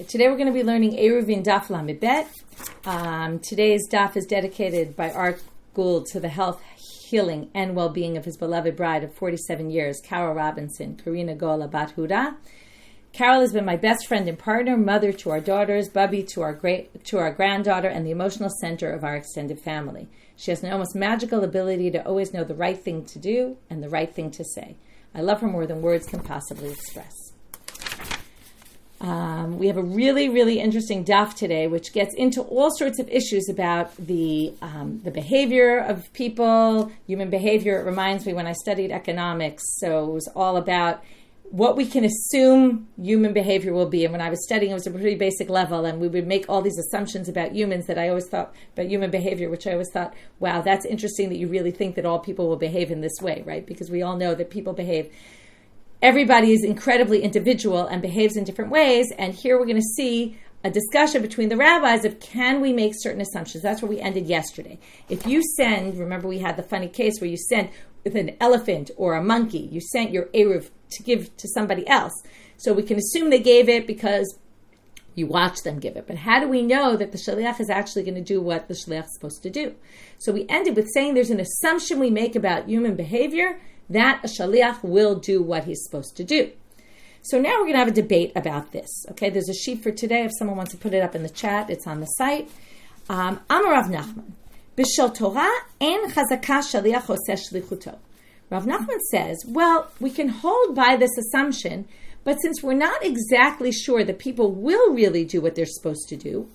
Today we're going to be learning Eruvin Daf Lamed Bet. Today's daf is dedicated by Art Gould to the health, healing, and well-being of his beloved bride of 47 years, Carol Robinson, Karina Gola, bat Huddah. Carol has been my best friend and partner, mother to our daughters, bubbe to our granddaughter, and the emotional center of our extended family. She has an almost magical ability to always know the right thing to do and the right thing to say. I love her more than words can possibly express. We have a really, really interesting daf today, which gets into all sorts of issues about the behavior of people, human behavior. It reminds me when I studied economics, so it was all about what we can assume human behavior will be. And when I was studying, it was a pretty basic level, and we would make all these assumptions about humans that I always thought about human behavior, which I always thought, wow, that's interesting that you really think that all people will behave in this way, right? Because we all know that people behave. Everybody is incredibly individual and behaves in different ways. And here we're going to see a discussion between the rabbis of can we make certain assumptions. That's where we ended yesterday. If you send, remember we had the funny case where you sent with an elephant or a monkey, you sent your eruv to give to somebody else. So we can assume they gave it because you watch them give it. But how do we know that the shaliach is actually going to do what the shaliach is supposed to do? So we ended with saying there's an assumption we make about human behavior that a shaliach will do what he's supposed to do. So now we're going to have a debate about this. Okay, there's a sheet for today. If someone wants to put it up in the chat, it's on the site. Amar Rav Nachman, B'shel Torah en chazaka shaliach oseh shlichuto. Rav Nachman says, well, we can hold by this assumption, but since we're not exactly sure that people will really do what they're supposed to do,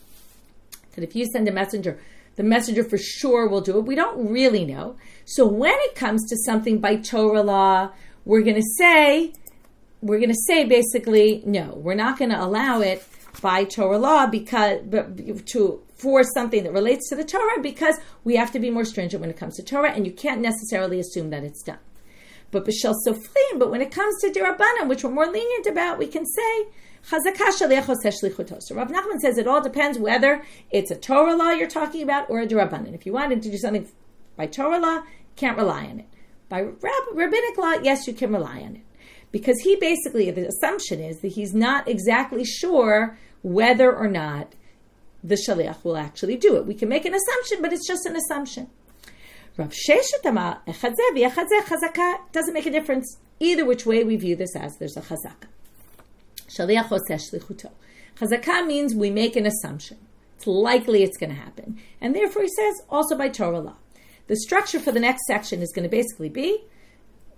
that if you send a messenger, the messenger for sure will do it. We don't really know. So when it comes to something by Torah law, we're going to say basically, no, we're not going to allow it by Torah law for something that relates to the Torah, because we have to be more stringent when it comes to Torah, and you can't necessarily assume that it's done. But b'shel sofrim, but when it comes to D'Rabbanan, which we're more lenient about, we can say chazaka shaliach oseh shlichuto. So Rav Nachman says it all depends whether it's a Torah law you're talking about or a D'Rabbanan. If you wanted to do something by Torah law, can't rely on it. By rabbinic law, yes, you can rely on it. Because he basically, the assumption is that he's not exactly sure whether or not the shaliach will actually do it. We can make an assumption, but it's just an assumption. Rav Sheshet amar echad zeh v'echad zeh chazaka. Doesn't make a difference either which way we view this as. There's a chazaka. Shaliach oseh shlichuto. Chazaka means we make an assumption. It's likely it's going to happen. And therefore he says also by Torah law. The structure for the next section is going to basically be,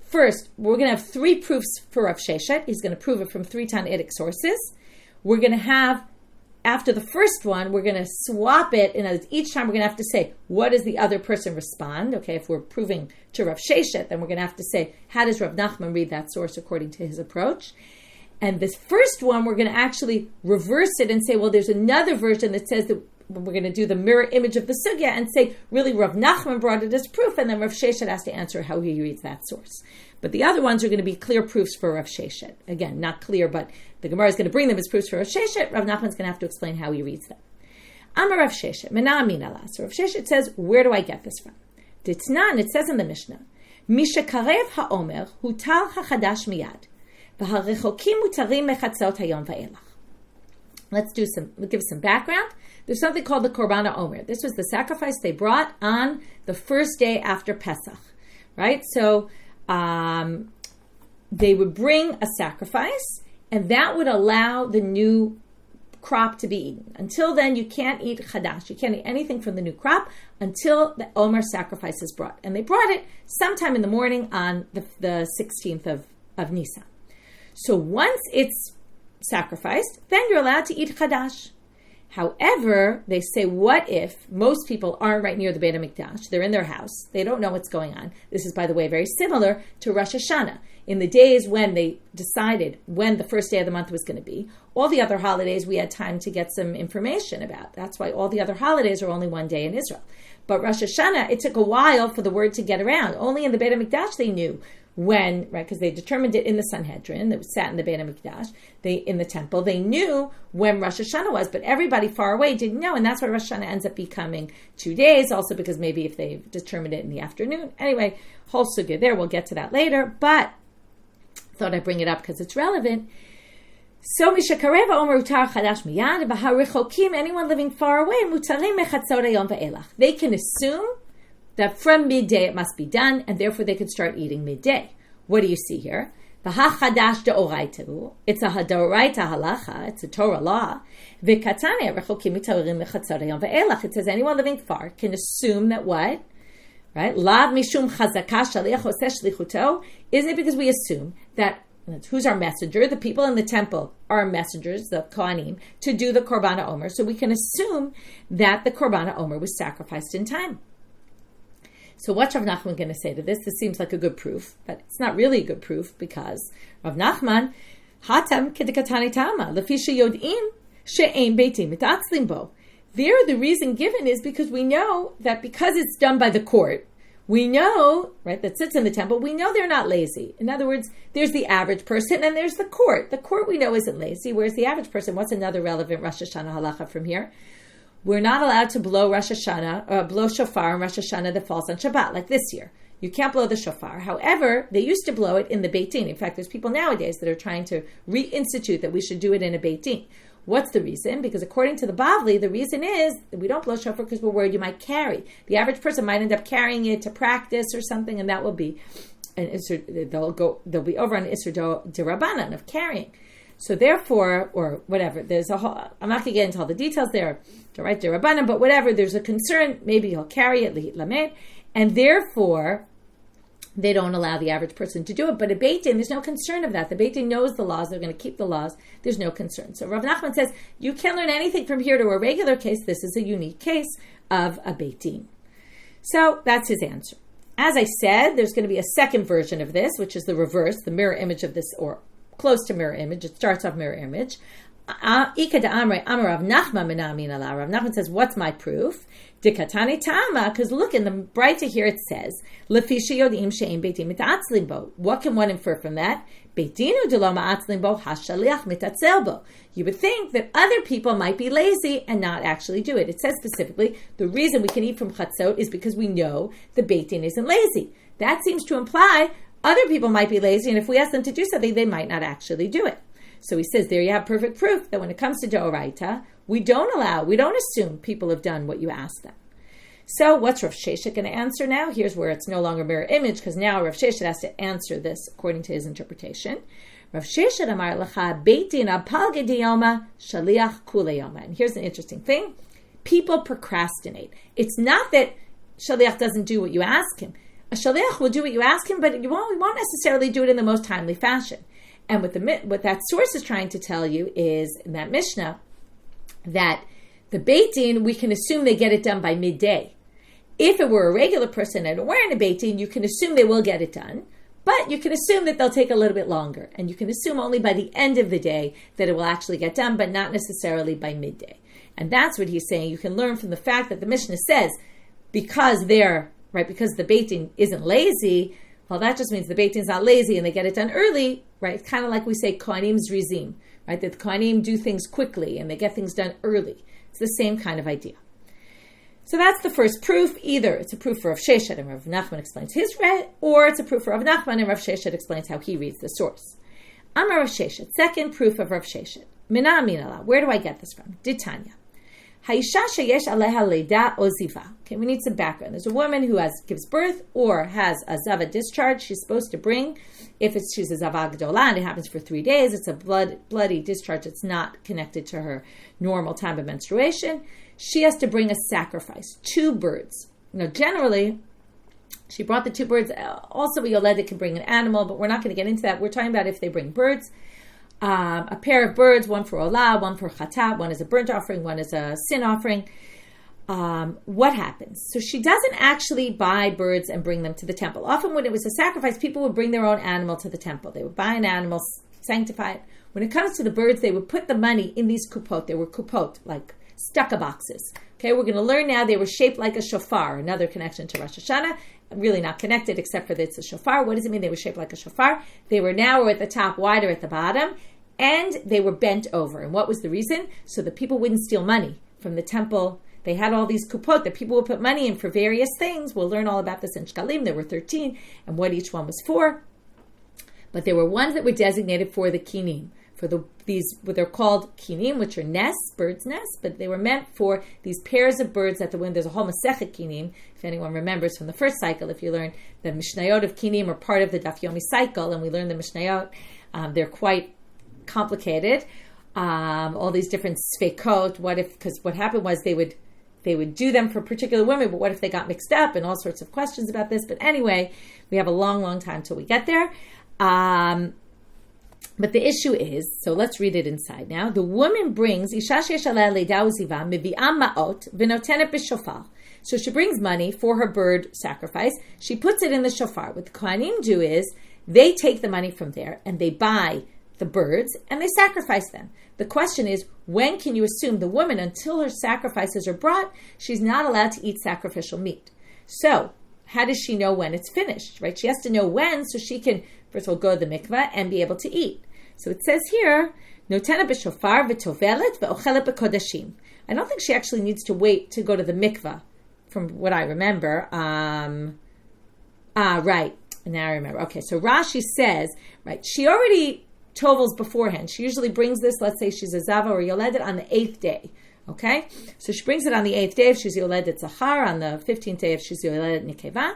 first, we're going to have three proofs for Rav Sheshet. He's going to prove it from three tannaitic sources. We're going to have, after the first one, we're going to swap it, and each time we're going to have to say, what does the other person respond? Okay, if we're proving to Rav Sheshet, then we're going to have to say, how does Rav Nachman read that source according to his approach? And this first one, we're going to actually reverse it and say, well, there's another version that says that we're going to do the mirror image of the sugya and say, really, Rav Nachman brought it as proof, and then Rav Sheshet has to answer how he reads that source. But the other ones are going to be clear proofs for Rav Sheshet. Again, not clear, but the Gemara is going to bring them as proofs for Rav Sheshet. Rav Nachman is going to have to explain how he reads them. Amar Rav Sheshet, mena amina la. So Rav Sheshet says, where do I get this from? Ditnan, it says in the Mishnah, Misha karev haomer hutar hachadash miyad. V'harechokim mutarim mechatzot hayom va'elach. We'll give some background. There's something called the Korban Omer. This was the sacrifice they brought on the first day after Pesach, right? So they would bring a sacrifice, and that would allow the new crop to be eaten. Until then, you can't eat chadash. You can't eat anything from the new crop until the Omer sacrifice is brought. And they brought it sometime in the morning on the 16th of Nisan. So once it's sacrificed, then you're allowed to eat chadash. However, they say, what if most people aren't right near the Beit HaMikdash? They're in their house. They don't know what's going on. This is, by the way, very similar to Rosh Hashanah. In the days when they decided when the first day of the month was going to be, all the other holidays we had time to get some information about. That's why all the other holidays are only one day in Israel. But Rosh Hashanah, it took a while for the word to get around. Only in the Beit HaMikdash they knew when, right, because they determined it in the Sanhedrin that sat in the Beit HaMikdash, in the temple. They knew when Rosh Hashanah was, but everybody far away didn't know, and that's why Rosh Hashanah ends up becoming 2 days, also because maybe if they determined it in the afternoon. Anyway, whole sugya there, we'll get to that later, but thought I'd bring it up because it's relevant. So mishakareva omer utar chadash miyad v'harichokim, anyone living far away, mutarim mechatzot hayom ve'elach. They can assume that from midday it must be done, and therefore they can start eating midday. What do you see here? V'hachadash de'oraita. It's a de'oraita halacha. It's a Torah law. V'katane harichokim mutarim mechatzot hayom ve'elach. It says anyone living far can assume that what? Right? Lav mishum chazaka shaliach oseh shlichuto. Isn't it because we assume that who's our messenger? The people in the temple are messengers, the Kohanim, to do the Korban Omer. So we can assume that the Korban Omer was sacrificed in time. So what's Rav Nachman going to say to this? This seems like a good proof, but it's not really a good proof because Rav Nachman, Hatam kedekatani tama, lefisha yodim she'ein beitim mitatzlim bo. There, the reason given is because we know that because it's done by the court, we know, right, that sits in the temple, we know they're not lazy. In other words, there's the average person and there's the court. The court we know isn't lazy, whereas the average person, what's another relevant Rosh Hashanah halacha from here? We're not allowed to blow Rosh Hashanah, blow shofar in Rosh Hashanah that falls on Shabbat, like this year. You can't blow the shofar. However, they used to blow it in the Beit Din. In fact, there's people nowadays that are trying to reinstitute that we should do it in a Beit Din. What's the reason? Because according to the Bavli, the reason is that we don't blow shofar because we're worried you might carry. The average person might end up carrying it to practice or something, and that will be an isur. They'll be over on isur d'Rabbanan of carrying. So therefore, or whatever, there's a whole. I'm not going to get into all the details there, right? D'Rabbanan, but whatever. There's a concern. Maybe he'll carry it lihit lamed, and therefore they don't allow the average person to do it. But a Beit Din, there's no concern of that. The Beit Din knows the laws. They're going to keep the laws. There's no concern. So Rav Nachman says, you can't learn anything from here to a regular case. This is a unique case of a Beit Din. So that's his answer. As I said, there's going to be a second version of this, which is the reverse, the mirror image of this, or close to mirror image. It starts off mirror image. Rav Nachman says, what's my proof? Because look, in the Braita here it says, what can one infer from that? You would think that other people might be lazy and not actually do it. It says specifically, the reason we can eat from chatzot is because we know the Beit Din isn't lazy. That seems to imply other people might be lazy, and if we ask them to do something, they might not actually do it. So he says, there you have perfect proof that when it comes to Deoraita, we don't assume people have done what you ask them. So what's Rav Sheshet going to answer now? Here's where it's no longer mirror image, because now Rav Sheshet has to answer this according to his interpretation. Rav Sheshet amar lecha Beit Din apalge diyoma shaliach kuleyoma. And here's an interesting thing. People procrastinate. It's not that shaliach doesn't do what you ask him. A shaliach will do what you ask him, but he won't necessarily do it in the most timely fashion. And what that source is trying to tell you is, in that Mishnah, that the Beit Din, we can assume they get it done by midday. If it were a regular person and we're in a Beit Din, you can assume they will get it done, but you can assume that they'll take a little bit longer. And you can assume only by the end of the day that it will actually get done, but not necessarily by midday. And that's what he's saying. You can learn from the fact that the Mishnah says, because the Beit Din isn't lazy, well, that just means the Beit Din's not lazy and they get it done early, right? It's kind of like we say Kohanim Zrizim, right? That the Kohanim do things quickly and they get things done early. It's the same kind of idea. So that's the first proof. Either it's a proof for Rav Sheshet and Rav Nachman explains his read, or it's a proof for Rav Nachman and Rav Sheshet explains how he reads the source. Amar Rav Sheshet, second proof of Rav Sheshet. Mina minala. Where do I get this from? Ditanya. Haisha sheyesh aleha leida oziva. Okay, we need some background. There's a woman who gives birth or has a zava discharge. She's supposed to bring, if she's a zava gdola and it happens for 3 days, it's a bloody discharge. It's not connected to her normal time of menstruation. She has to bring a sacrifice, 2 birds. Generally, she brought the 2 birds. Also, a Yoledet can bring an animal, but we're not going to get into that. We're talking about if they bring birds. A pair of birds, one for Olah, one for Chatat, one is a burnt offering, one is a sin offering. What happens? So she doesn't actually buy birds and bring them to the temple. Often when it was a sacrifice, people would bring their own animal to the temple. They would buy an animal, sanctify it. When it comes to the birds, they would put the money in these kupot. They were kupot, like stucco boxes. Okay, we're going to learn now they were shaped like a shofar, another connection to Rosh Hashanah. Really not connected except for that it's a shofar. What does it mean they were shaped like a shofar? They were narrower at the top, wider at the bottom, and they were bent over. And what was the reason? So the people wouldn't steal money from the temple. They had all these kupot that people would put money in for various things. We'll learn all about this in Shkalim. There were 13 and what each one was for. But there were ones that were designated for the kinim, for these what they're called kinim, which are nests, birds' nests, but they were meant for these pairs of birds at the wind. There's a whole masechet kinim, if anyone remembers from the first cycle, if you learn the mishnayot of kinim are part of the daf yomi cycle, and we learn the mishnayot, they're quite complicated. All these different sfeikot, because what happened was they would do them for particular women, but what if they got mixed up, and all sorts of questions about this. But anyway, we have a long, long time till we get there. But the issue is, so let's read it inside now. The woman brings, so she brings money for her bird sacrifice. She puts it in the shofar. What the Kohanim do is, they take the money from there, and they buy the birds, and they sacrifice them. The question is, when can you assume the woman, until her sacrifices are brought, she's not allowed to eat sacrificial meat? So, how does she know when it's finished, right? She has to know when, so she can, first of all, go to the mikveh and be able to eat. So it says here, Notena b'shofar v'tovelet v'ochelet b'kodashim. I don't think she actually needs to wait to go to the mikveh, from what I remember. Right. Now I remember. Okay, so Rashi says, right, she already tovels beforehand. She usually brings this, let's say she's a zava or yoledet on the 8th day. Okay? So she brings it on the 8th day if she's yoledet zachar, on the 15th day if she's yoledet nikeva.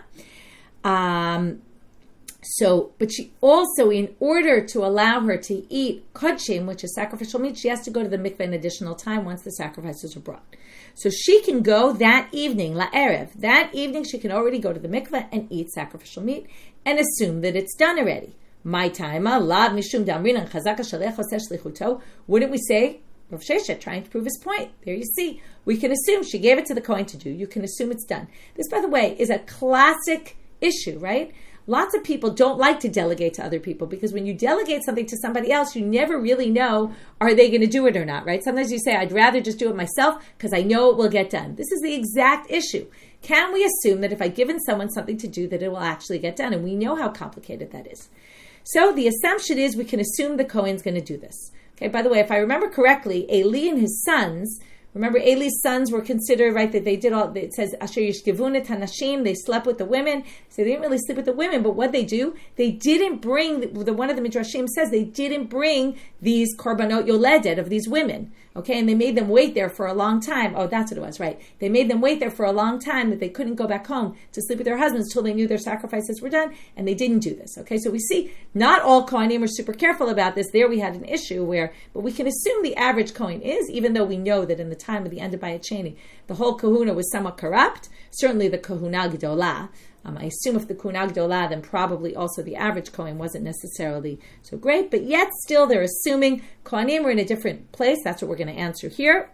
But she also, in order to allow her to eat kodshim, which is sacrificial meat, she has to go to the mikveh an additional time once the sacrifices are brought. So she can go that evening, la'erev. That evening she can already go to the mikveh and eat sacrificial meat and assume that it's done already. My time, lav mishum damrinan chazaka shalech oseh shlichuto. Wouldn't we say, Rav Sheshet trying to prove his point? There you see. We can assume she gave it to the Kohen to do. You can assume it's done. This, by the way, is a classic issue, right? Lots of people don't like to delegate to other people, because when you delegate something to somebody else, you never really know, are they going to do it or not, right? Sometimes you say, I'd rather just do it myself because I know it will get done. This is the exact issue. Can we assume that if I've given someone something to do, that it will actually get done? And we know how complicated that is. So the assumption is we can assume the Kohen's going to do this. Okay, by the way, if I remember correctly, Eli and his sons, remember Eli's sons were considered, right, that they did all, it says, Asher yishkevuna tanashim, they slept with the women. So they didn't really sleep with the women, but what they do, they didn't bring, one of the Midrashim says, they didn't bring these korbanot yoledet of these women. Okay, and they made them wait there for a long time. Oh, that's what it was, right. They made them wait there for a long time, that they couldn't go back home to sleep with their husbands till they knew their sacrifices were done, and they didn't do this. Okay, so we see not all Kohanim are super careful about this. There we had an issue where, but we can assume the average Kohen is, even though we know that in the time of the end of Bayit Sheni, the whole kahuna was somewhat corrupt. Certainly the kahuna gdola. I assume if the kahuna gdola, then probably also the average Kohen wasn't necessarily so great, but yet still they're assuming Kohanim are in a different place. That's what we're going to answer here.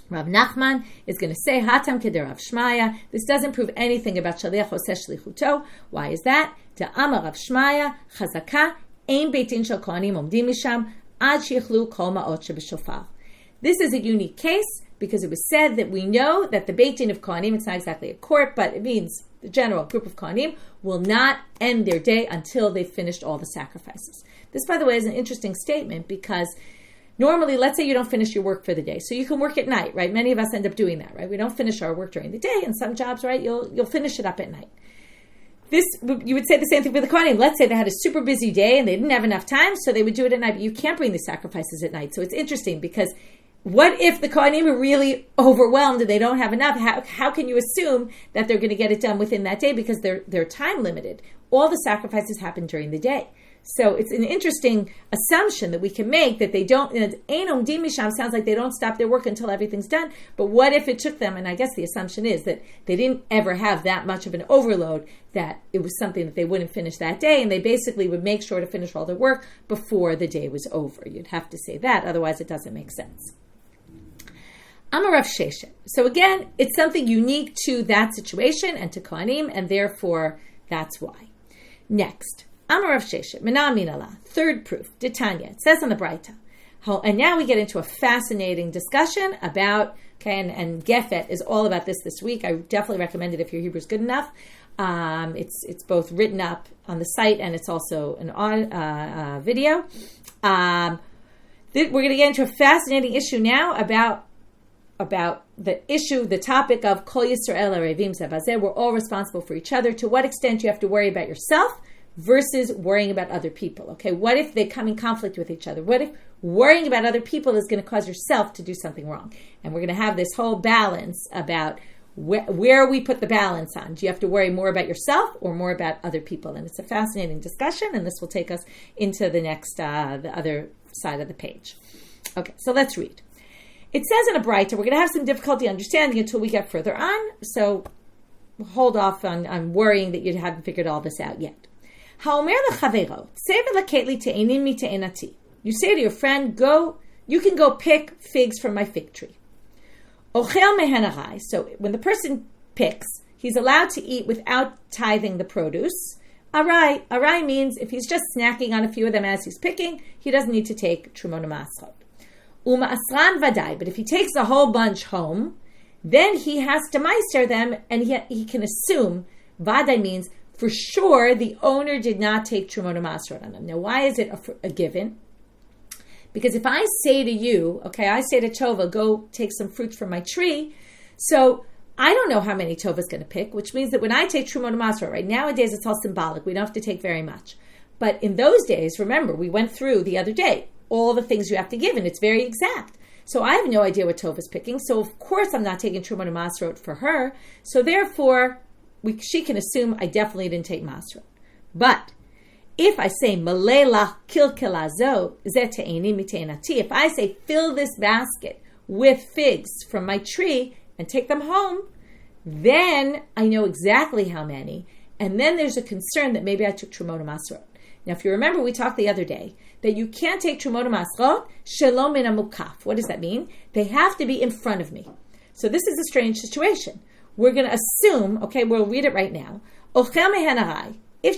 Rav Nachman is going to say, Hatam keder Rav Shmaya. This doesn't prove anything about Shaliach Oseh Shlichuto. Why is that? Da'amar Rav Shmaya, Chazaka, Ein Beitin Shel Kohanim Omdim Misham, Ad Shichlu Kol Ma'ot Shebeshofar. This is a unique case because it was said that we know that the Beit Din of Kohanim, it's not exactly a court, but it means the general group of Kohanim, will not end their day until they've finished all the sacrifices. This, by the way, is an interesting statement because normally, let's say you don't finish your work for the day, so you can work at night, right? Many of us end up doing that, right? We don't finish our work during the day, and some jobs, right, you'll finish it up at night. This, you would say the same thing for the Kohanim. Let's say they had a super busy day and they didn't have enough time, so they would do it at night, but you can't bring the sacrifices at night. So it's interesting because what if the Kohanim are really overwhelmed and they don't have enough? How can you assume that they're going to get it done within that day because they're time limited? All the sacrifices happen during the day. So it's an interesting assumption that we can make that they don't, Ein Omdim Misham sounds like they don't stop their work until everything's done. But what if it took them, and I guess the assumption is that they didn't ever have that much of an overload, that it was something that they wouldn't finish that day, and they basically would make sure to finish all their work before the day was over. You'd have to say that, otherwise it doesn't make sense. I'm a Rav Sheshet. So again, it's something unique to that situation and to Kohanim, and therefore that's why. Next. I'm a Rav Sheshet. Mina minala. Third proof. Ditanya. It says on the Braita. And now we get into a fascinating discussion about, okay, and Gefet is all about this week. I definitely recommend it if your Hebrew is good enough. It's both written up on the site and it's also an video. We're going to get into a fascinating issue now about the issue, the topic of Kol Yisrael Eruvim Zeh Bazeh. We're all responsible for each other. To what extent you have to worry about yourself versus worrying about other people. Okay, what if they come in conflict with each other? What if worrying about other people is going to cause yourself to do something wrong? And we're going to have this whole balance about where we put the balance on. Do you have to worry more about yourself or more about other people? And it's a fascinating discussion, and this will take us into the next, the other side of the page. Okay, so let's read. It says in a Braita, we're going to have some difficulty understanding until we get further on, so hold off on worrying that you haven't figured all this out yet. You say to your friend, you can go pick figs from my fig tree. So when the person picks, he's allowed to eat without tithing the produce. Arai means if he's just snacking on a few of them as he's picking, he doesn't need to take trumot u'maasrot. U'maasran vadai, but if he takes a whole bunch home, then he has to meister them, and he can assume, vadai means for sure the owner did not take trumot u'maasrot on them. Now, why is it a given? Because if I say to you, I say to Tova, go take some fruit from my tree, so I don't know how many Tova's going to pick, which means that when I take trumot u'maasrot, right, nowadays it's all symbolic. We don't have to take very much. But in those days, remember, we went through the other day, all the things you have to give, and it's very exact. So I have no idea what Tova's picking, so of course I'm not taking trumot u'maasrot for her, so therefore she can assume I definitely didn't take masrot. But if I say, Malela kilkelazo zeteini mitenati, if I say, fill this basket with figs from my tree and take them home, then I know exactly how many. And then there's a concern that maybe I took trumot u'maasrot. Now, if you remember, we talked the other day that you can't take trumot u'maasrot shelo min hamukaf. What does that mean? They have to be in front of me. So this is a strange situation. We're going to assume, we'll read it right now. Ochel mehen harai. If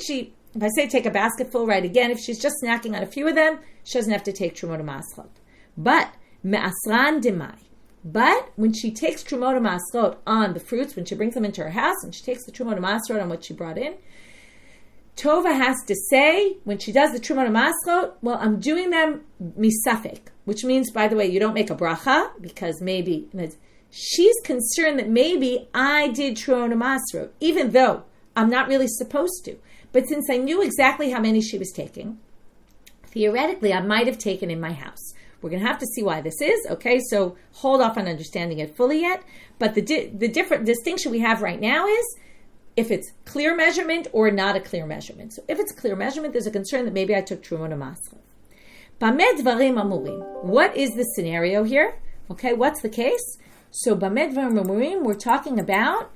I say take a basket full, right, again, if she's just snacking on a few of them, she doesn't have to take trumot u'maasrot. But me'asran demai. But when she takes trumot u'maasrot on the fruits, when she brings them into her house and she takes the trumot u'maasrot on what she brought in, Tova has to say, when she does the trumot u'maasrot, well, I'm doing them misafek, which means, by the way, you don't make a bracha, because maybe she's concerned that maybe I did trumot u'maasrot, even though I'm not really supposed to. But since I knew exactly how many she was taking, theoretically, I might have taken in my house. We're going to have to see why this is, so hold off on understanding it fully yet. But the different distinction we have right now is if it's clear measurement or not a clear measurement. So if it's a clear measurement, there's a concern that maybe I took trumot u'maasrot. Bameh dvarim amurim. What is the scenario here? What's the case? So bameh dvarim amurim, we're talking about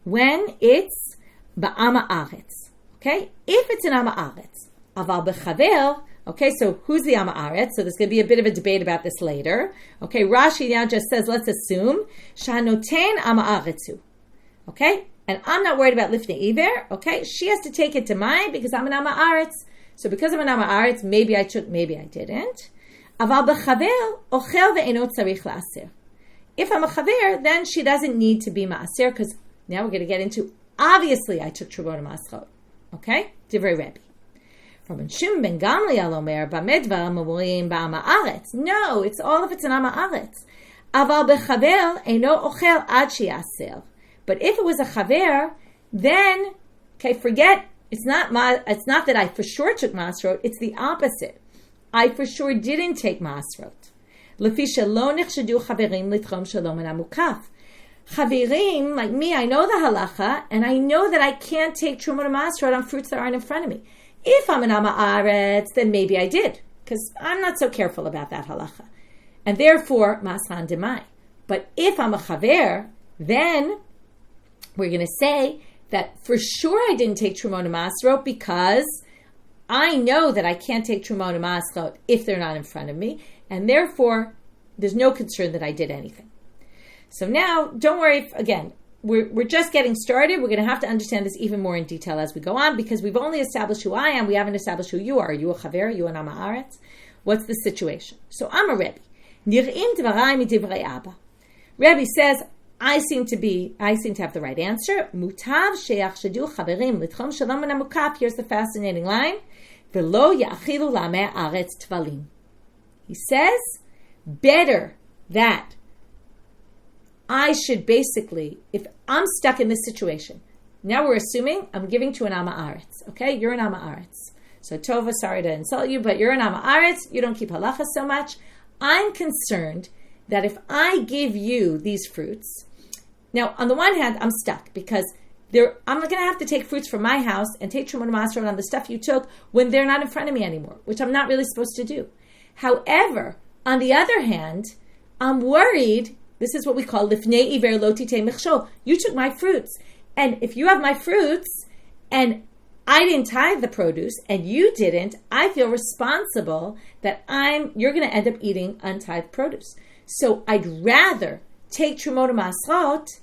when it's ba'ama aretz. If it's an Am Haaretz, aval bechaver, so who's the Am Haaretz? So there's going to be a bit of a debate about this later. Rashi now just says, let's assume, shanoten Am Haaretzu. And I'm not worried about lifnei iver. She has to take it to mine because I'm an Am Haaretz. So because I'm an Am Haaretz, maybe I took, maybe I didn't. Aval bechaver, ochel ve'eno tzarich la'aser. If I'm a chaver, then she doesn't need to be ma'aser, because now we're going to get into, obviously I took trumot u'maasrot. Divrei Rebbi. Rabban Shimon ben Gamliel omer bameh dvarim amurim ba'am haaretz. No, it's all if it's an am haaretz. Aval bechaver eino ochel ad sheyaser. But if it was a chaver, then forget. It's not that I for sure took masrot. It's the opposite. I for sure didn't take masrot. Lefi shelo nechshadu chaverim litchom shalom min hamukaf. Chavirim, like me, I know the halacha, and I know that I can't take trumot u'maasrot on fruits that aren't in front of me. If I'm an Am Haaretz, then maybe I did, because I'm not so careful about that halacha. And therefore, masran demai. But if I'm a chaver, then we're going to say that for sure I didn't take trumot u'maasrot because I know that I can't take trumot u'maasrot if they're not in front of me, and therefore there's no concern that I did anything. So now, don't worry, again, we're just getting started. We're going to have to understand this even more in detail as we go on, because we've only established who I am. We haven't established who you are. Are you a chaver? Are you an Am Haaretz? What's the situation? So I'm a Rebbi. Nir'im dvarai midivrei Abba. Rebbi says, I seem to have the right answer. Mutav sheyachshadu chaverim litchom shalom min hamukaf. Here's the fascinating line. V'lo ya'achilu la'ameh haaretz tvalim. He says, better that I should basically, if I'm stuck in this situation, Now we're assuming I'm giving to an Ama Aretz. Okay, you're an Ama Aretz. So Tova, sorry to insult you, but you're an Ama Aretz. You don't keep halacha so much. I'm concerned that if I give you these fruits, now on the one hand, I'm stuck because I'm going to have to take fruits from my house and take Trumot Masrot on the stuff you took when they're not in front of me anymore, which I'm not really supposed to do. However, on the other hand, I'm worried. This is what we call lifnei iver lo titei mechshol. You took my fruits, and if you have my fruits and I didn't tithe the produce and you didn't, I feel responsible that you're going to end up eating untithed produce. So I'd rather take Trumot Masrot,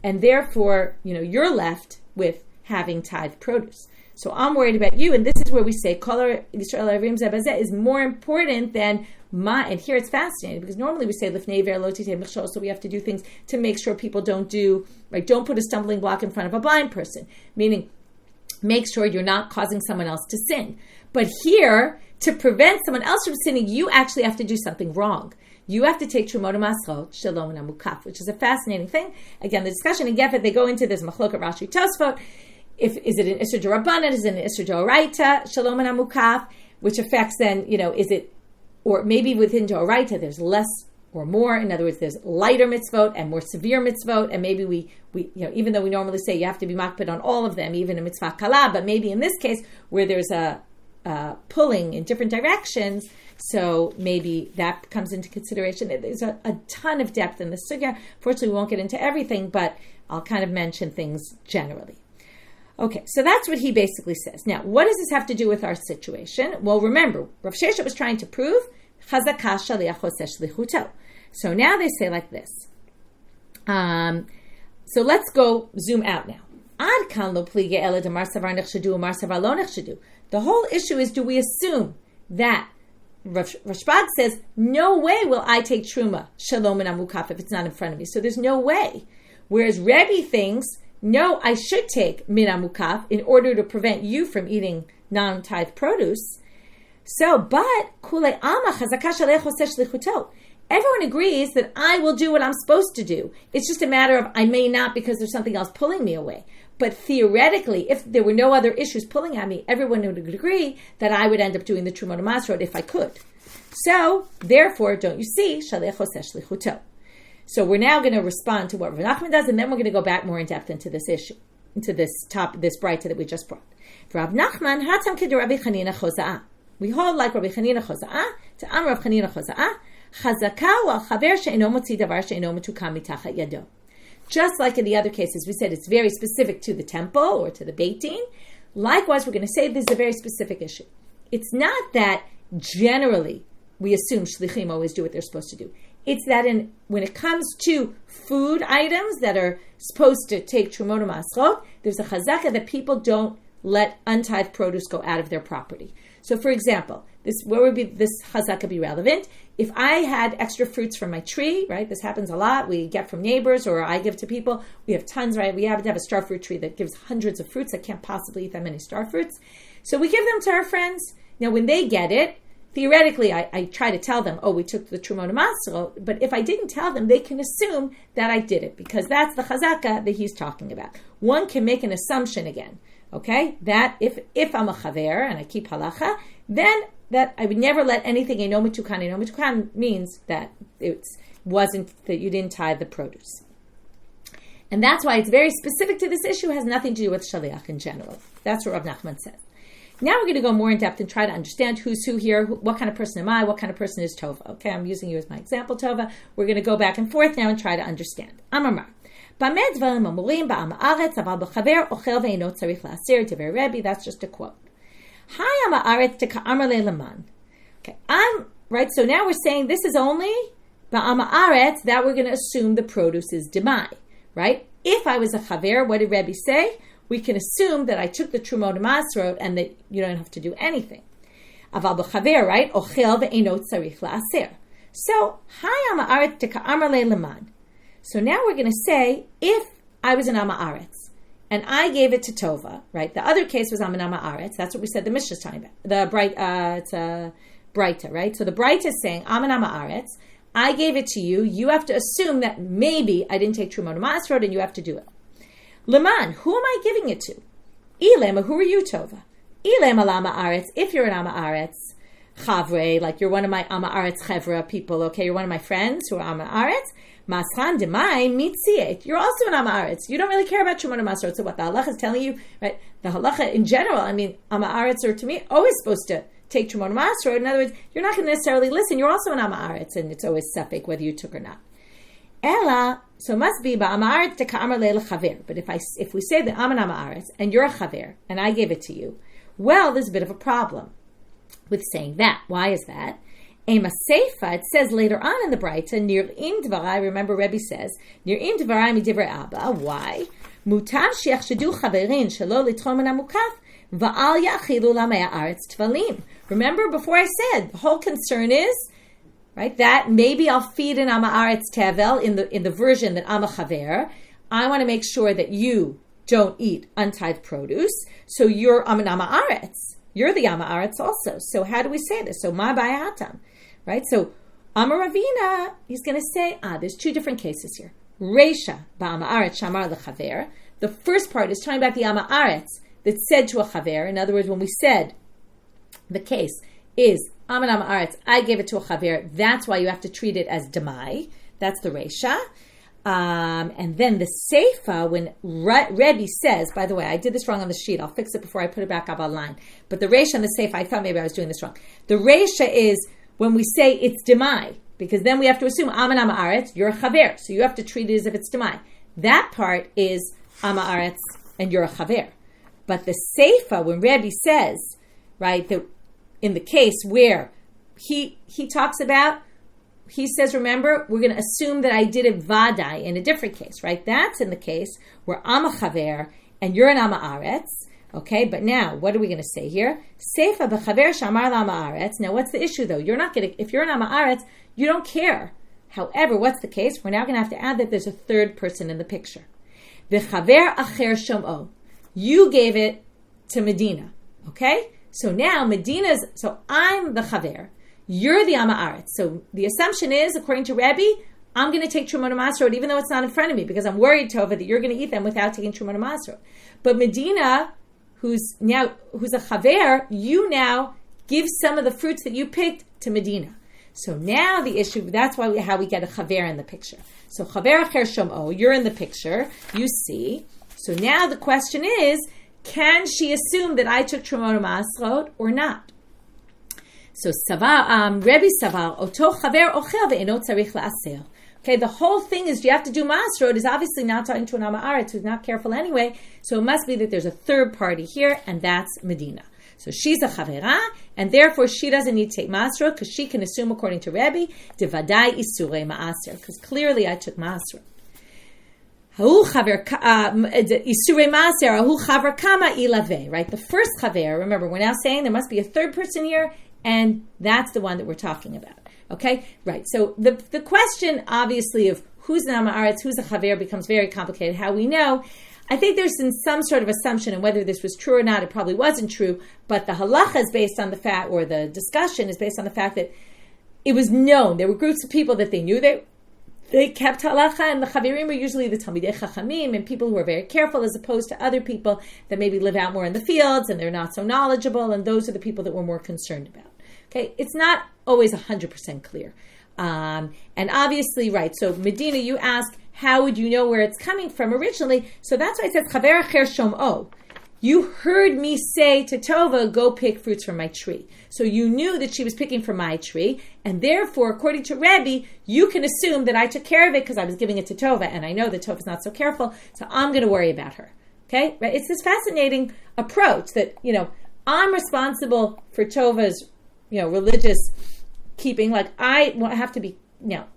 and therefore, you're left with having tithed produce. So I'm worried about you, and this is where we say Kol Yisrael Eruvin Zeh is more important than and here it's fascinating because normally we say Lifnei Ver Lo Titei Mechshol, so we have to do things to make sure people don't put a stumbling block in front of a blind person, meaning make sure you're not causing someone else to sin. But here, to prevent someone else from sinning, you actually have to do something wrong. You have to take Trumot Masrot, Shalom and Amukaf, which is a fascinating thing. Again, the discussion in Gefet, they go into this Machloket Rashi Tosfot. Is it an Isser D'Rabbanan? Is it an Isser D'Oraita? Shalom and Amukaf, which affects then, is it, or maybe within D'Oraita there's less or more. In other words, there's lighter mitzvot and more severe mitzvot, and maybe we even though we normally say you have to be makpid on all of them, even a mitzvah kala, but maybe in this case where there's a pulling in different directions, so maybe that comes into consideration. There's a ton of depth in the sugya. Fortunately, we won't get into everything, but I'll kind of mention things generally. Okay, so that's what he basically says. Now, what does this have to do with our situation? Well, remember, Rav Sheshet was trying to prove chazakah shaliach oseh shlichuto. So now they say like this. So let's go zoom out now. Ad kan lo plige ela demar savar nechshadu umar savar lo nechshadu. The whole issue is, do we assume that Rashbag says, no way will I take truma, shalom and amukaf, if it's not in front of me. So there's no way. Whereas Rebbe thinks, no, I should take min amukaf in order to prevent you from eating non-tithed produce. So, but kule ama chazaka shalech oseh shlichuto. Everyone agrees that I will do what I'm supposed to do. It's just a matter of I may not because there's something else pulling me away. But theoretically, if there were no other issues pulling at me, everyone would agree that I would end up doing the Trumot Masrot if I could. So, therefore, don't you see, Shalech oseh shlichuto. So we're now going to respond to what Rav Nachman does, and then we're going to go back more in depth into this issue, into this braita that we just brought. Rav Nachman, hatam kid Rabbi Chanina choza'ah. We hold like Rabbi Chanina choza'ah, to Am Rav Chanina choza'ah, chazaka wal chaver she'eno motzi davar she'eno metukam mitachat yado. Just like in the other cases, we said it's very specific to the temple or to the Beit Din. Likewise, we're going to say this is a very specific issue. It's not that generally we assume shlichim always do what they're supposed to do. It's that when it comes to food items that are supposed to take Trumot Masrot, there's a chazaka that people don't let untithed produce go out of their property. So, for example, where would this chazaka be relevant? If I had extra fruits from my tree, right? This happens a lot. We get from neighbors or I give to people. We have tons, right? We happen to have a star fruit tree that gives hundreds of fruits. I can't possibly eat that many star fruits. So we give them to our friends. Now, when they get it, theoretically, I try to tell them, we took the Trumot Masrot, but if I didn't tell them, they can assume that I did it, because that's the chazaka that he's talking about. One can make an assumption again, okay, that if I'm a chaver and I keep halacha, then that I would never let anything eno metukan. Eno metukan means that it wasn't, that you didn't tithe the produce. And that's why it's very specific to this issue, has nothing to do with shaliach in general. That's what Rav Nachman says. Now we're going to go more in depth and try to understand who's who here, what kind of person am I, what kind of person is Tova. Okay, I'm using you as my example, Tova. We're going to go back and forth now and try to understand. Amar. That's just a quote. Okay, right, so now we're saying this is only ba'ama aretz, that we're going to assume the produce is demai, right? If I was a chaver, what did Rebbe say? We can assume that I took the Trumot Masrot and that you don't have to do anything. Aval b'chaver, right? Ochel ve'eno tzarich la'aser. So, hi ama aretz teka'amar le'leman. So now we're going to say, if I was an ama aretz and I gave it to Tova, right? The other case was I'm an ama aretz. That's what we said the Mishnah is talking about. It's a breita, right? So the breita is saying, I'm an ama aretz. I gave it to you. You have to assume that maybe I didn't take Trumot Masrot and you have to do it. Leman, who am I giving it to? Ilema, who are you, Tova? Ilema lama aretz, if you're an ama aretz, chavre, like you're one of my ama aretz chevra people, okay, you're one of my friends who are ama aretz, maschan demai mitziet, you're also an ama aretz. You don't really care about Trumot Masrot. So what the halacha is telling you, right? The halacha in general, I mean, ama aretz are to me always supposed to take Trumot Masrot. In other words, you're not going to necessarily listen. You're also an ama aretz, and it's always safek whether you took or not. Ella, so it must be ba'ama aretz de ka'amar le'el chaver. But if we say that I'm an ama aretz and you're a chaver and I gave it to you, well, there's a bit of a problem with saying that. Why is that? Ema Seifa, it says later on in the Braita, Nir'im Dvarai, remember Rebbe says, Nir'im Dvarai midivrei Abba. Why? Mutav she'achshadu chaverin shelo litchom min hamukaf va'al ya'achilu lamei ha'aretz tvalim. Remember, before I said, the whole concern is, right, that maybe I'll feed an ama aretz tevel in the version that I'm a chaver. I want to make sure that you don't eat untithed produce, so you're an ama aretz. You're the ama aretz also. So how do we say this? So ma bayatam, right? So Amar Ravina, he's going to say, there's two different cases here. Reisha ba'ama aretz shamar lechaver. The first part is talking about the ama aretz that said to a chaver. In other words, when we said the case is I'm an ama aretz, I gave it to a chaver. That's why you have to treat it as demai. That's the reisha. And then the Seifa, when Rebbe says, by the way, I did this wrong on the sheet. I'll fix it before I put it back up online. But the Reisha and the Seifa, I thought maybe I was doing this wrong. The Reisha is when we say it's demai, because then we have to assume I'm an ama aretz, you're a chaver, so you have to treat it as if it's demai. That part is ama aretz and you're a chaver. But the Seifa, when Rebbe says, right, that in the case where he talks about, he says, remember, we're going to assume that I did it vadai in a different case, right? That's in the case where I'm a chaver and you're an ama aretz, okay? But now, what are we going to say here? Seifa b'chaver shamar l'ama aretz. Now, what's the issue, though? You're not going to, if you're an ama aretz, you don't care. However, what's the case? We're now going to have to add that there's a third person in the picture. V'chaver acher shom'o. You gave it to Medina, okay? So now, so I'm the chaver. You're the ama aretz. So the assumption is, according to Rebbe, I'm going to take Trumot Masrot, even though it's not in front of me, because I'm worried, Tova, that you're going to eat them without taking Trumot Masrot. But Medina, who's a chaver, you now give some of the fruits that you picked to Medina. So now the issue, that's how we get a chaver in the picture. So chaver acher shom'o, you're in the picture, you see. So now the question is, can she assume that I took Trumot Masrot or not? So Rebbe savar oto chaver ochel ve'eno tzarich la'aser. Okay, the whole thing is you have to do masrot is obviously not talking to an ama aretz who's not careful anyway. So it must be that there's a third party here, and that's Medina. So she's a chavera, and therefore she doesn't need to take masrot because she can assume, according to Rebbe, devadai isurei ma'aser, because clearly I took masrot. Right? The first chaver, remember, we're now saying there must be a third person here, and that's the one that we're talking about. Okay? Right. So the question, obviously, of who's an ama aretz, who's a chaver, becomes very complicated. How we know, I think there's some sort of assumption, and whether this was true or not, it probably wasn't true, but the halacha is based on the fact, or the discussion is based on the fact that it was known. There were groups of people that they knew they kept halacha, and the chaverim were usually the talmidei chachamim and people who are very careful, as opposed to other people that maybe live out more in the fields and they're not so knowledgeable, and those are the people that we're more concerned about. Okay, it's not always 100% clear. And obviously, right, so Medina, you ask, how would you know where it's coming from originally? So that's why it says, chaver acher shom'o. You heard me say to Tova, go pick fruits from my tree. So you knew that she was picking from my tree, and therefore, according to Rebbe, you can assume that I took care of it because I was giving it to Tova, and I know that Tova's not so careful, so I'm going to worry about her. Okay? Right? It's this fascinating approach that, I'm responsible for Tova's religious keeping, like I have to be,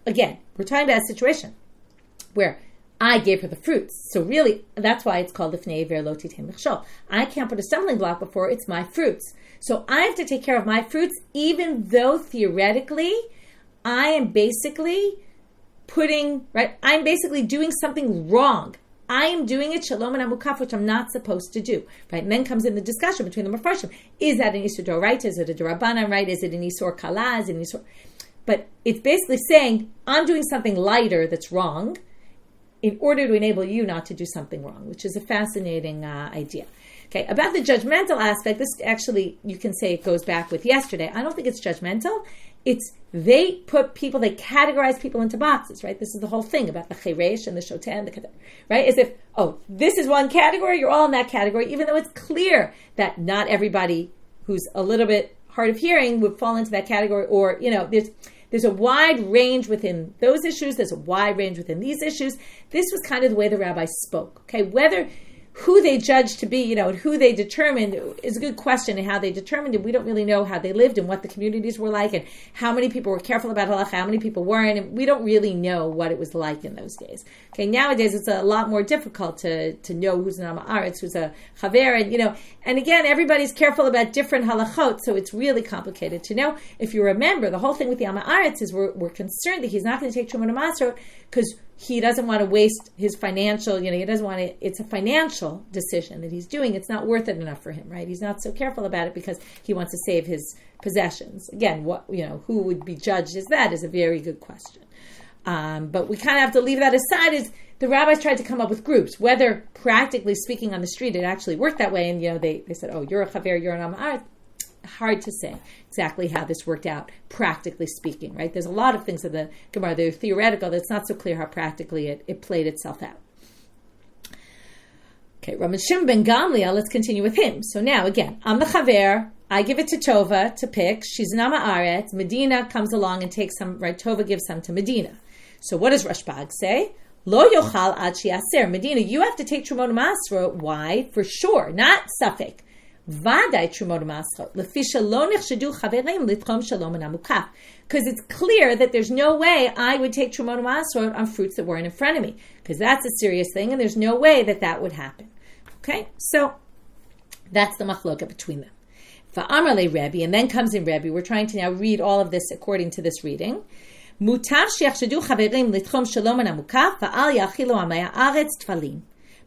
again, we're talking about a situation where I gave her the fruits. So really, that's why it's called Lifnei Iver Lo Tithen Mechshol. I can't put a stumbling block before it's my fruits. So I have to take care of my fruits, even though theoretically, I am basically I'm basically doing something wrong. I am doing it shalom and amukaf, which I'm not supposed to do, right? And then comes in the discussion between the Mefarshim. Is that an Isur Doraita? Is it a Dorabanan, right? Is it an Isur Kala? Is it an Isur? But it's basically saying, I'm doing something lighter that's wrong. in order to enable you not to do something wrong, which is a fascinating idea. Okay, about the judgmental aspect, this actually, you can say it goes back with yesterday. I don't think it's judgmental. It's they categorize people into boxes, right? This is the whole thing about the cheresh and the shoten, right? As if, this is one category, you're all in that category, even though it's clear that not everybody who's a little bit hard of hearing would fall into that category, or, there's a wide range within those issues, there's a wide range within these issues. This was kind of the way the rabbis spoke, okay? Who they judged to be, and who they determined is a good question, and how they determined it. We don't really know how they lived and what the communities were like and how many people were careful about halacha, how many people weren't, and we don't really know what it was like in those days. Okay, nowadays it's a lot more difficult to know who's an Am Haaretz, who's a chaver, and again, everybody's careful about different halachot, so it's really complicated to know. If you remember, the whole thing with the Am Haaretz is we're concerned that he's not going to take Trumot Masrot because he doesn't want to waste his financial, he doesn't want to, it's a financial decision that he's doing. It's not worth it enough for him, right? He's not so careful about it because he wants to save his possessions. Again, who would be judged as that is a very good question. But we kind of have to leave that aside as the rabbis tried to come up with groups, whether practically speaking on the street it actually worked that way. And, they said, you're a chaver, you're an Am Haaretz. Hard to say exactly how this worked out, practically speaking, right? There's a lot of things in the Gemara that are theoretical that's not so clear how practically it played itself out. Okay, Rabban Shimon ben Gamliel, let's continue with him. So now, again, I'm the chaver, I give it to Tova to pick, she's an Am Haaretz, Medina comes along and takes some, right? Tova gives some to Medina. So what does Rashbag say? Lo yochal ad she'aser. Medina, you have to take Trumot Masrot. Why? For sure, not safek. Vaday Trumot Masrot lefisha lo nechshedu chaverim litchom shalom and amukaf, because it's clear that there's no way I would take Trumot Masrot on fruits that weren't in front of me, because that's a serious thing, and there's no way that would happen. Okay, so that's the machloka between them. Va'amar le Rebbi, and then comes in Rebbi. We're trying to now read all of this according to this reading. Mutav she'achshedu chaverim litchom shalom and amukaf va'al yachilu amay haaretz tfalim.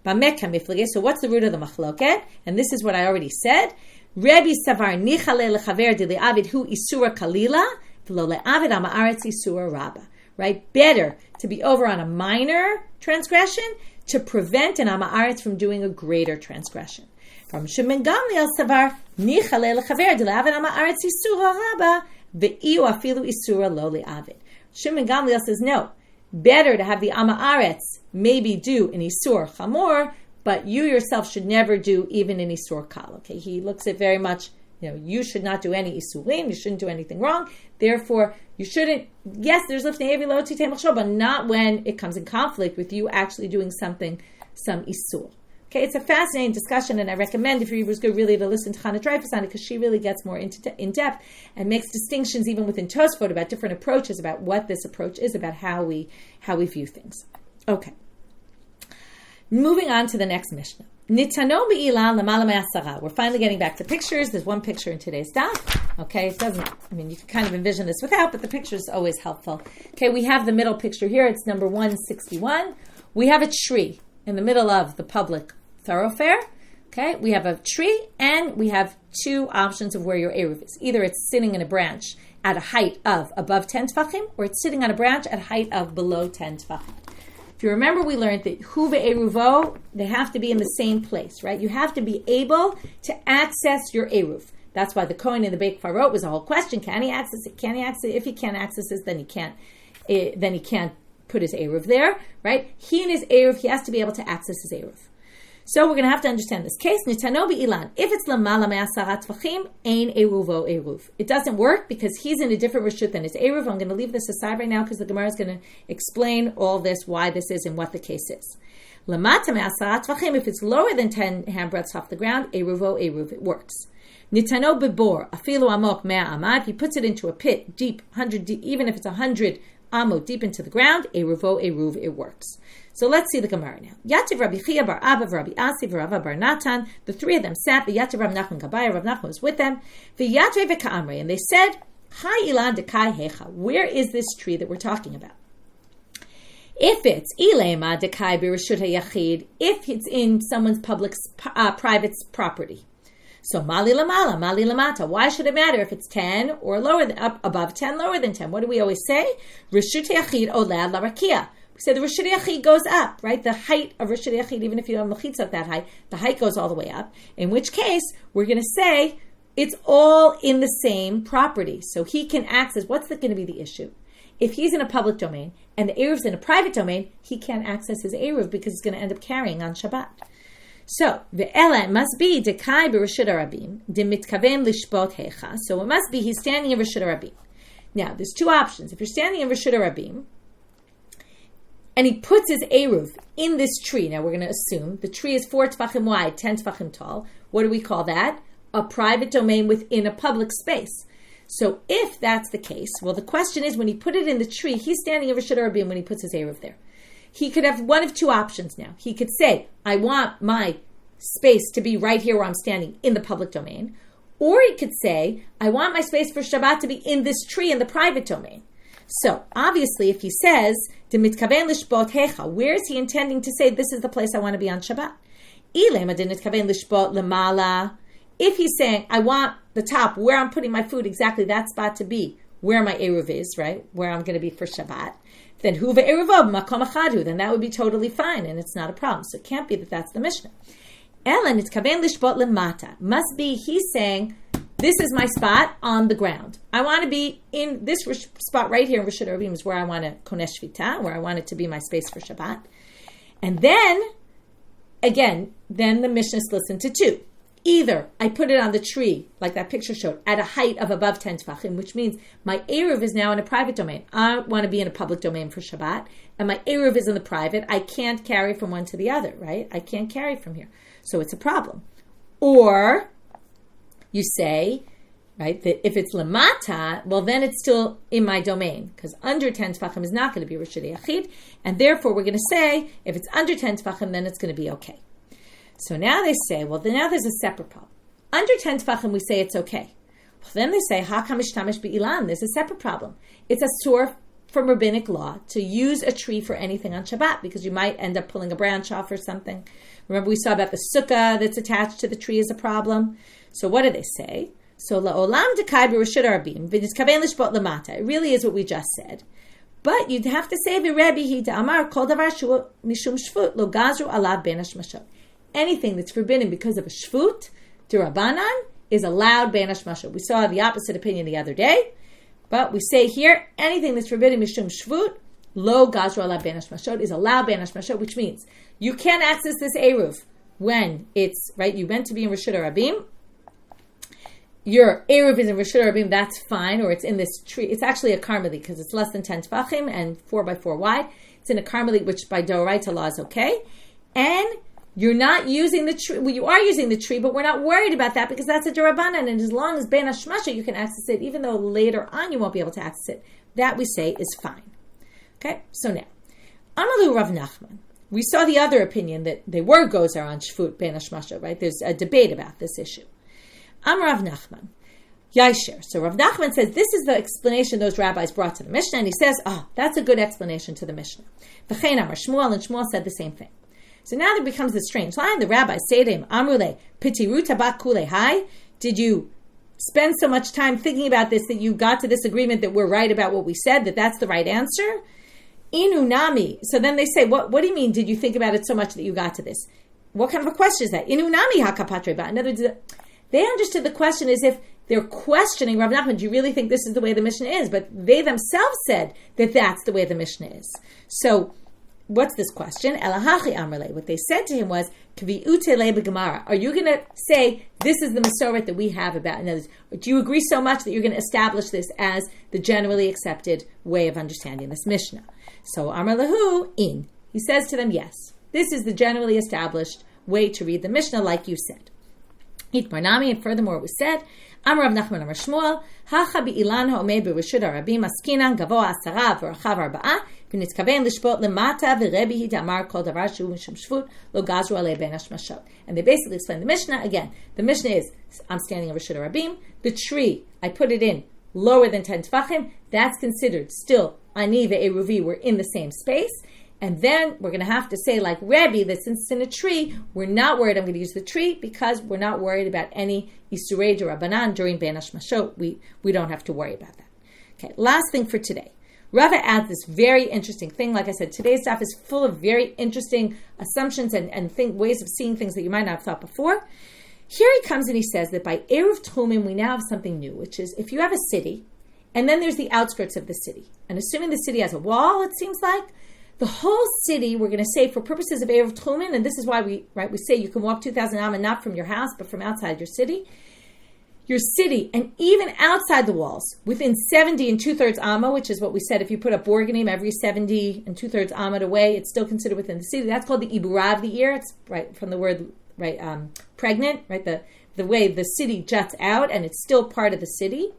So what's the root of the machloket? And this is what I already said. Rebbi savar nichale lechaver de le'avid hu isura kalila v'lo le'avid Am Haaretz isura rabba. Right? Better to be over on a minor transgression to prevent an Am Haaretz from doing a greater transgression. From Shimon Gamliel savar nichale lechaver de le'avid Am Haaretz isura rabba ve'iu afilu isura lo le'avid. Shimon Gamliel says no. Better to have the Am Haaretz maybe do an Isur Chamor, but you yourself should never do even an Isur Kal. Okay, he looks at very much, you should not do any Isurim, you shouldn't do anything wrong. Therefore, you shouldn't, yes, there's Lifnei Evi Lo Titei Machshov, but not when it comes in conflict with you actually doing some Isur. Okay, it's a fascinating discussion, and I recommend, if you was good, really to listen to Chana Dreyfus on it, because she really gets more in depth and makes distinctions even within Tosfot about different approaches, about what this approach is, about how we view things. Okay, moving on to the next Mishnah. Nitano be'ilan lamala me'asara. We're finally getting back to pictures. There's one picture in today's daf. Okay, it doesn't, you can kind of envision this without, but the picture is always helpful. Okay, we have the middle picture here. It's number 161. We have a tree in the middle of the public thoroughfare. Okay, we have a tree, and we have two options of where your eruv is. Either it's sitting in a branch at a height of above 10 tefachim, or it's sitting on a branch at a height of below 10 tefachim. If you remember, we learned that hu ve'eruvo, they have to be in the same place, right? You have to be able to access your eruv. That's why the Kohen in the Beit Kfarot was a whole question. Can he access it? Can he access it? If he can't access it, then he can't put his eruv there, right? He and his eruv, he has to be able to access his eruv. So we're going to have to understand this case. Nitano ilan. If it's lamala me'asara tvachim, ein eruvo eruv. It doesn't work because he's in a different reshut than his eruv. I'm going to leave this aside right now because the Gemara is going to explain all this, why this is, and what the case is. Lamata me'asara tvachim. If it's lower than 10 handbreadths off the ground, eruvo eruv. It works. Nitano bebor afilu amok mea amad. He puts it into a pit deep, 100 deep, even if it's 100 amot deep into the ground. Eruvo eruv. It works. So let's see the Gemara now. Yativ Rabbi Chia bar Abba, Rabbi Asi, Rava bar Natan. The three of them sat. The Yativ Rav Nachman Gabaya. Rav Nachman was with them. The Yativ v'Ka'amrei, and they said, "Hi ilan dekai hecha." Where is this tree that we're talking about? If it's ilema dekai b'reshut hayachid, if it's in someone's private property. So mali lamala, mali lamata. Why should it matter if it's 10 or lower than above 10, lower than 10? What do we always say? Reshut hayachid olad larakia. So the Rosh Yachid goes up, right? The height of Rosh Yachid, even if you don't have mechitza at that height, the height goes all the way up. In which case, we're going to say it's all in the same property. So he can access, what's going to be the issue? If he's in a public domain and the eruv's in a private domain, he can't access his eruv because he's going to end up carrying on Shabbat. So, ve'ela, it must be dekai b'reshut harabim, demitkaven lishbot hecha. So it must be he's standing in reshut harabim. Now, there's two options. If you're standing in reshut harabim, and he puts his eruv in this tree. Now we're going to assume the tree is 4 tefachim wide, 10 tefachim tall. What do we call that? A private domain within a public space. So if that's the case, well, the question is, when he put it in the tree, he's standing in reshut harabim when he puts his eruv there. He could have one of two options now. He could say, I want my space to be right here where I'm standing in the public domain. Or he could say, I want my space for Shabbat to be in this tree in the private domain. So, obviously, if he says, "Demitkaven lishbot hecha," where is he intending to say, this is the place I want to be on Shabbat? If he's saying, I want the top, where I'm putting my food, exactly that spot to be, where my eruv is, right? Where I'm going to be for Shabbat, then huva eruv makom achadu, then that would be totally fine, and it's not a problem. So it can't be that that's the Mishnah. Ellen, it's kaven lishbot lemata. Must be, he's saying, this is my spot on the ground. I want to be in this spot right here in Reshut Eruvin is where I want to konesh shvita, where I want it to be my space for Shabbat. And then, again, then the Mishnah splits into two. Either I put it on the tree, like that picture showed, at a height of above 10 tefachim, which means my eruv is now in a private domain. I want to be in a public domain for Shabbat, and my eruv is in the private. I can't carry from one to the other, right? I can't carry from here. So it's a problem. Or you say, right, that if it's lamata, well, then it's still in my domain, because under 10 tefachim is not going to be Reshut Yachid, and therefore we're going to say, if it's under 10 tefachim, then it's going to be okay. So now they say, well, now there's a separate problem. Under 10 tefachim, we say it's okay. Well, then they say, hakam ishtamish be'ilan, there's a separate problem. It's a source from rabbinic law to use a tree for anything on Shabbat, because you might end up pulling a branch off or something. Remember we saw about the sukkah that's attached to the tree is a problem. So what do they say? So la'olam dekai b'reshut harabim v'nizkaven lishbot lamata. It really is what we just said. But you'd have to say v'Rebbi hi da'amar kol davar shu mishum shvut lo gazru alav ben hashmashot. Anything that's forbidden because of a shvut, d'Rabbanan, is allowed ben hashmashot. We saw the opposite opinion the other day. But we say here, anything that's forbidden mishum shvut, lo gazru alav ben hashmashot, is allowed ben hashmashot, which means you can't access this eruv when it's, right, you meant to be in Reshut Harabim. Your eruv is in Reshut Harabim, that's fine, or it's in this tree. It's actually a karmelit, because it's less than 10 tefachim and 4 by 4 wide. It's in a karmelit, which by doraita law is okay. And you're not using the tree. Well, you are using the tree, but we're not worried about that because that's a d'Rabbanan, and as long as ben hashmasha you can access it, even though later on you won't be able to access it, that we say is fine. Okay, so now, Amalu Rav Nachman. We saw the other opinion that they were gozer on shvut ben hashmasha, right? There's a debate about this issue. Rav Nachman. Yaisher. So Rav Nachman says this is the explanation those rabbis brought to the Mishnah, and he says, that's a good explanation to the Mishnah. V'chein Amar Shmuel, and Shmuel said the same thing. So now there becomes this strange line. The rabbis say to him, Amrule, Pitiru tabak kule hai. Did you spend so much time thinking about this that you got to this agreement that we're right about what we said, that that's the right answer? Inu nami. So then they say, what do you mean, did you think about it so much that you got to this? What kind of a question is that? Inu nami hakapatre ba. In other words, they understood the question as if they're questioning Rav Nachman, do you really think this is the way the Mishnah is? But they themselves said that that's the way the Mishnah is. So, what's this question? Elahachi amrele. What they said to him was, Kvi'utele b'gemara. Are you going to say, this is the Masoret that we have about? In other words, do you agree so much that you're going to establish this as the generally accepted way of understanding this Mishnah? So, amrelehu, in. He says to them, yes. This is the generally established way to read the Mishnah, like you said. Itmarnami, and furthermore, it was said, Amar Rav Nachman Amar Shmuel, Hacha bi'ilan ha'omed b'reshut harabim askinan gavoa 10 v'rachav 4 v'nitzkaven lishpot lemata v'Rebbi hi da'amar kol davar shu mishum shvut lo gazru alei ben hashmashot. And they basically explain the Mishnah. Again, the Mishnah is, I'm standing in Reshut Harabim, the tree, I put it in lower than 10 tefachim, that's considered still ani ve'eruvi, we're in the same space. And then we're going to have to say, like Rebbe, that since it's in a tree, we're not worried I'm going to use the tree because we're not worried about any Isurei Rabbanan during Ben Hashmashot. We don't have to worry about that. Okay, last thing for today. Rava adds this very interesting thing. Like I said, today's stuff is full of very interesting assumptions and ways of seeing things that you might not have thought before. Here he comes and he says that by eruv techumim, we now have something new, which is if you have a city, and then there's the outskirts of the city, and assuming the city has a wall, it seems like, the whole city, we're going to say, for purposes of eruv techumim, and this is why we say you can walk 2,000 amma not from your house, but from outside your city, and even outside the walls, within 70 and 2/3 amma, which is what we said, if you put up borganim every 70 and 2/3 amma away, it's still considered within the city. That's called the iburav, the ear. It's right from the word pregnant, right? The way the city juts out, and it's still part of the city.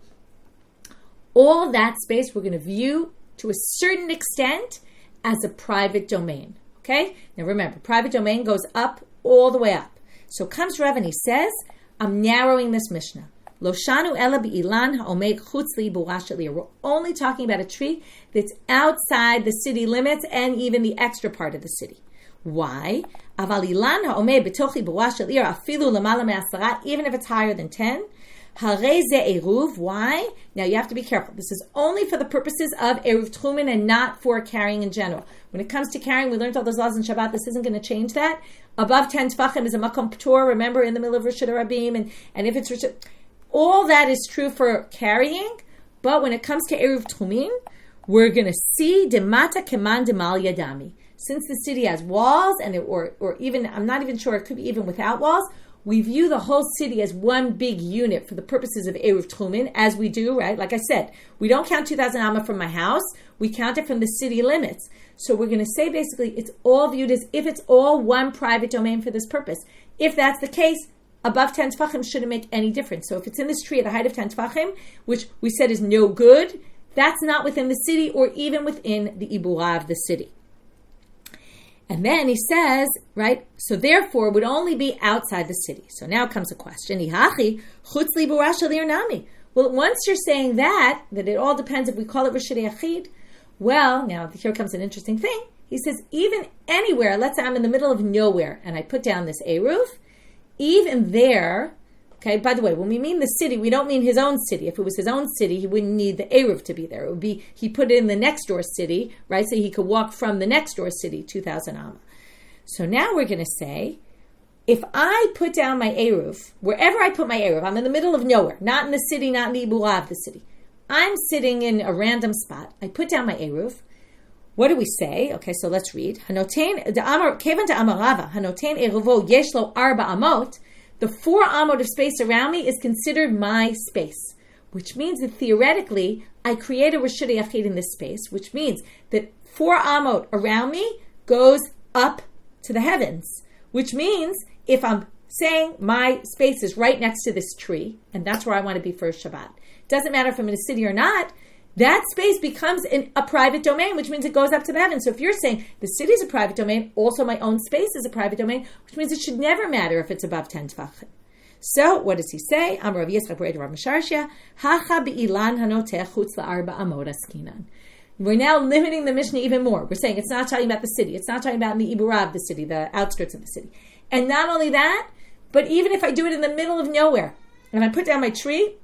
All of that space we're going to view to a certain extent as a private domain. Okay? Now remember, private domain goes up all the way up. So comes Rav and he says, I'm narrowing this Mishnah. Lo shanu ela bi'ilan ha'omed chutz li'ibura shel ir. We're only talking about a tree that's outside the city limits and even the extra part of the city. Why? Aval ilan ha'omed b'toch ibura shel ir afilu lamala me'asara, even if it's higher than 10. Harei ze eruv. Why? Now you have to be careful. This is only for the purposes of eruv techumim and not for carrying in general. When it comes to carrying, we learned all those laws in Shabbat. This isn't going to change that. Above 10 tefachim is a makom p'tur. Remember, in the middle of Rishut Rabim, and if it's Rishut, all that is true for carrying. But when it comes to eruv techumim, we're going to see demata keman demal yadami. Since the city has walls, or even, I'm not even sure, it could be even without walls, we view the whole city as one big unit for the purposes of eruv techumim, as we do, right? Like I said, we don't count 2,000 amma from my house. We count it from the city limits. So we're going to say basically it's all viewed as if it's all one private domain for this purpose. If that's the case, above 10 tefachim shouldn't make any difference. So if it's in this tree at a height of 10 tefachim, which we said is no good, that's not within the city or even within the ibura of the city. And then he says, right, so therefore it would only be outside the city. So now comes a question. Well, once you're saying that it all depends if we call it Rishut Yachid, well, now here comes an interesting thing. He says, even anywhere, let's say I'm in the middle of nowhere and I put down this eruv, even there, okay, by the way, when we mean the city, we don't mean his own city. If it was his own city, he wouldn't need the eruv to be there. It would be, he put it in the next door city, right, so he could walk from the next door city, 2,000 amma. So now we're going to say, if I put down my eruv, wherever I put my eruv, I'm in the middle of nowhere, not in the city, not in the ibura of the city. I'm sitting in a random spot. I put down my eruv. What do we say? Okay, so let's read. Hanotein kevan da'amarava hanotein eruvo yesh lo arba amot. The 4 amot of space around me is considered my space, which means that theoretically I create a Rishut Yachid in this space, which means that 4 amot around me goes up to the heavens, which means if I'm saying my space is right next to this tree, and that's where I want to be for Shabbat, doesn't matter if I'm in a city or not, that space becomes a private domain, which means it goes up to the heavens. So if you're saying the city is a private domain, also my own space is a private domain, which means it should never matter if it's above 10 tefachim. So what does he say? Amar Rav Yitzchak Bar Rav Misharsha, Hacha bi'ilan hanotech chutz la'arba amot askinan. We're now limiting the Mishnah even more. We're saying it's not talking about the city. It's not talking about the ibura of the city, the outskirts of the city. And not only that, but even if I do it in the middle of nowhere, and I put down my tree,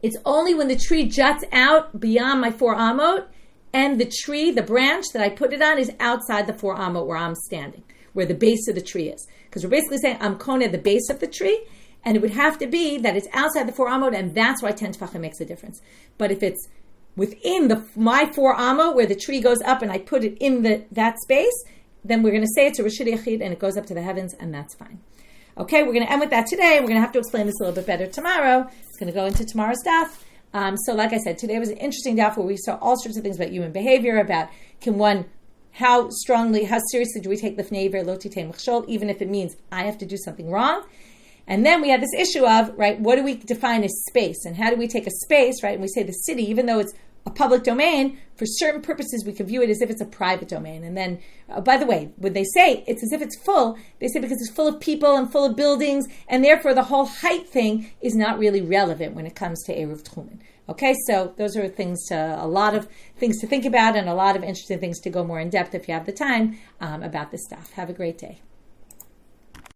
it's only when the tree juts out beyond my 4 amot, and the tree, the branch that I put it on, is outside the 4 amot where I'm standing, where the base of the tree is. Because we're basically saying I'm koneh the base of the tree, and it would have to be that it's outside the 4 amot, and that's why 10 tefachim makes a difference. But if it's within my 4 amot where the tree goes up and I put it in that space, then we're going to say it's a Rishut Yachid and it goes up to the heavens, and that's fine. Okay, we're going to end with that today. We're going to have to explain this a little bit better tomorrow. It's going to go into tomorrow's daf. So like I said, today was an interesting daf where we saw all sorts of things about human behavior, about how seriously do we take lifnei iver lo titein mechshol, even if it means I have to do something wrong. And then we had this issue of, right, what do we define as space? And how do we take a space, right, and we say the city, even though it's a public domain, for certain purposes we can view it as if it's a private domain. And then, by the way, when they say it's as if it's full, they say because it's full of people and full of buildings, and therefore the whole height thing is not really relevant when it comes to eruv techumim. Okay, so those are a lot of things to think about and a lot of interesting things to go more in depth if you have the time about this stuff. Have a great day.